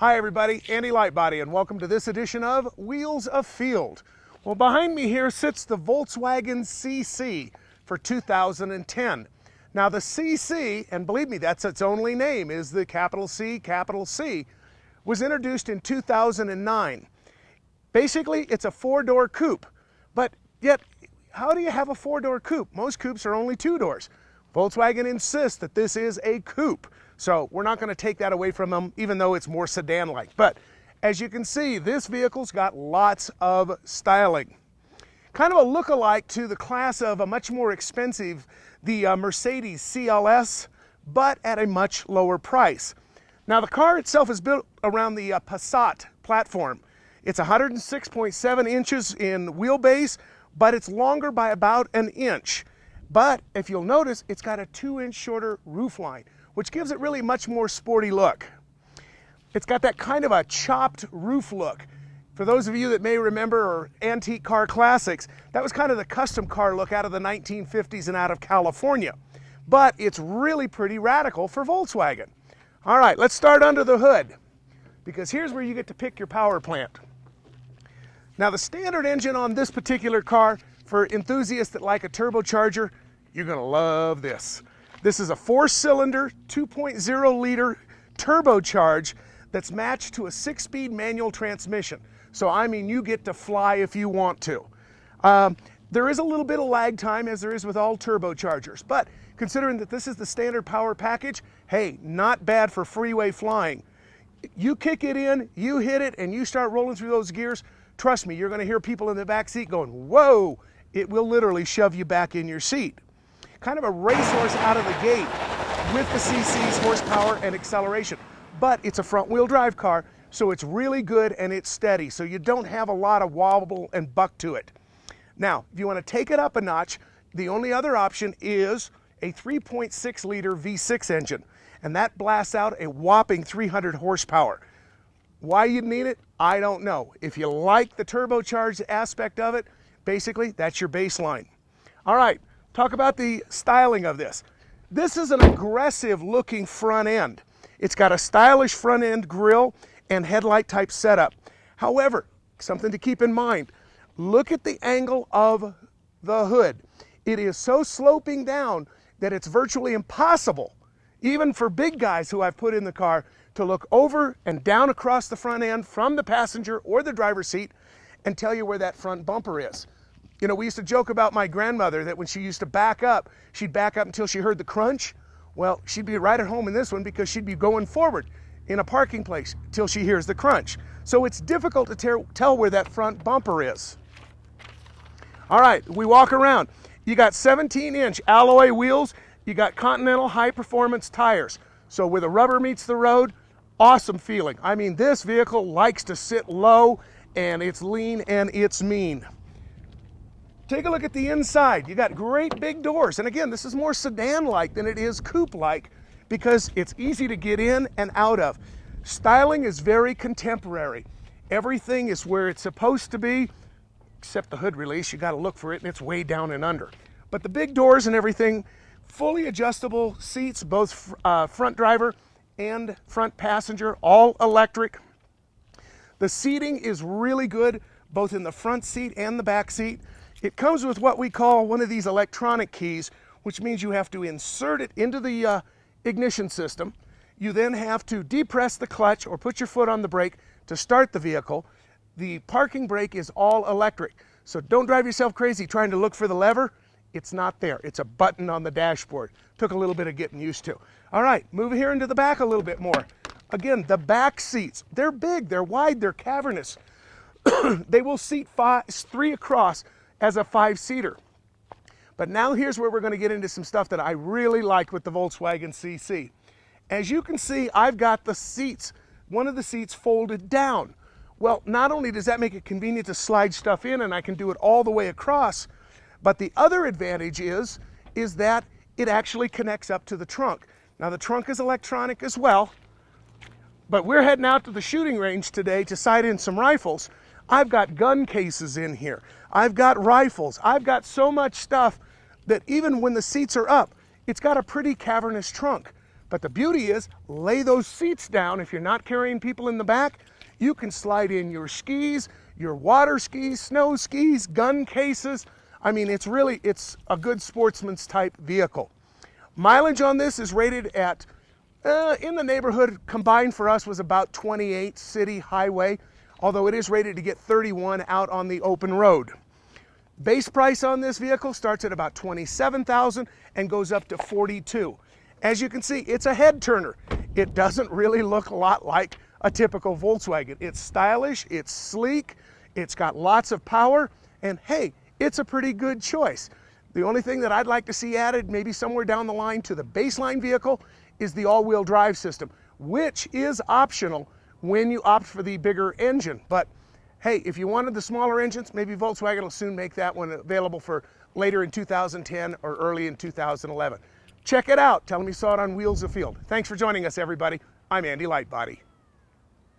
Hi everybody, Andy Lightbody, and welcome to this edition of Wheels Afield. Well, behind me here sits the Volkswagen CC for 2010. Now the CC, and believe me, that's its only name, is the capital C, was introduced in 2009. Basically, it's a four-door coupe, but yet, how do you have a four-door coupe? Most coupes are only two doors. Volkswagen insists that this is a coupe. So we're not going to take that away from them, even though it's more sedan-like. But as you can see, this vehicle's got lots of styling. Kind of a look-alike to the class of a much more expensive, the Mercedes CLS, but at a much lower price. Now the car itself is built around the Passat platform. It's 106.7 inches in wheelbase, but it's longer by about an inch. But if you'll notice, it's got a 2-inch shorter roofline, which gives it really much more sporty look. It's got that kind of a chopped roof look. For those of you that may remember or antique car classics, that was kind of the custom car look out of the 1950s and out of California. But it's really pretty radical for Volkswagen. All right, let's start under the hood, because here's where you get to pick your power plant. Now the standard engine on this particular car, for enthusiasts that like a turbocharger, you're gonna love this. This is a 4-cylinder, 2.0 liter turbocharge that's matched to a 6-speed manual transmission. So I mean, you get to fly if you want to. There is a little bit of lag time, as there is with all turbochargers, but considering that this is the standard power package, hey, not bad for freeway flying. You kick it in, you hit it, and you start rolling through those gears, trust me, you're gonna hear people in the back seat going, whoa, it will literally shove you back in your seat. Kind of a racehorse out of the gate with the CC's horsepower and acceleration. But it's a front-wheel drive car, so it's really good and it's steady, so you don't have a lot of wobble and buck to it. Now, if you want to take it up a notch, the only other option is a 3.6 liter V6 engine, and that blasts out a whopping 300 horsepower. Why you need it, I don't know. If you like the turbocharged aspect of it, basically, that's your baseline. All right. Talk about the styling of this. This is an aggressive looking front end. It's got a stylish front end grille and headlight type setup. However, something to keep in mind, look at the angle of the hood. It is so sloping down that it's virtually impossible, even for big guys who I've put in the car, to look over and down across the front end from the passenger or the driver's seat and tell you where that front bumper is. You know, we used to joke about my grandmother that when she used to back up, she'd back up until she heard the crunch. Well, she'd be right at home in this one because she'd be going forward in a parking place till she hears the crunch. So it's difficult to tell where that front bumper is. All right, we walk around. You got 17-inch alloy wheels. You got Continental high-performance tires. So where the rubber meets the road, awesome feeling. I mean, this vehicle likes to sit low, and it's lean and it's mean. Take a look at the inside. You got great big doors. And again, this is more sedan-like than it is coupe-like because it's easy to get in and out of. Styling is very contemporary. Everything is where it's supposed to be, except the hood release. You got to look for it, and it's way down and under. But the big doors and everything, fully adjustable seats, both front driver and front passenger, all electric. The seating is really good, both in the front seat and the back seat. It comes with what we call one of these electronic keys, which means you have to insert it into the ignition system. You then have to depress the clutch or put your foot on the brake to start the vehicle. The parking brake is all electric, so don't drive yourself crazy trying to look for the lever. It's not there. It's a button on the dashboard. Took a little bit of getting used to. All right, move here into the back a little bit more. Again, the back seats, they're big, they're wide, they're cavernous. They will seat 3 across as a 5-seater. But now here's where we're going to get into some stuff that I really like with the Volkswagen CC. As you can see, I've got the seats, one of the seats folded down. Well, not only does that make it convenient to slide stuff in, and I can do it all the way across, but the other advantage is that it actually connects up to the trunk. Now the trunk is electronic as well, but we're heading out to the shooting range today to sight in some rifles. I've got gun cases in here. I've got rifles. I've got so much stuff that even when the seats are up, it's got a pretty cavernous trunk. But the beauty is, lay those seats down. If you're not carrying people in the back, you can slide in your skis, your water skis, snow skis, gun cases. I mean, it's a good sportsman's type vehicle. Mileage on this is rated at, in the neighborhood, combined for us was about 28 city highway, although it is rated to get 31 out on the open road. Base price on this vehicle starts at about $27,000 and goes up to $42,000. As you can see, it's a head turner. It doesn't really look a lot like a typical Volkswagen. It's stylish, it's sleek, it's got lots of power, and hey, it's a pretty good choice. The only thing that I'd like to see added, maybe somewhere down the line to the baseline vehicle, is the all-wheel drive system, which is optional when you opt for the bigger engine. But hey, if you wanted the smaller engines, maybe Volkswagen will soon make that one available for later in 2010 or early in 2011. Check it out. Tell them you saw it on Wheels Afield. Thanks for joining us, everybody. I'm Andy Lightbody.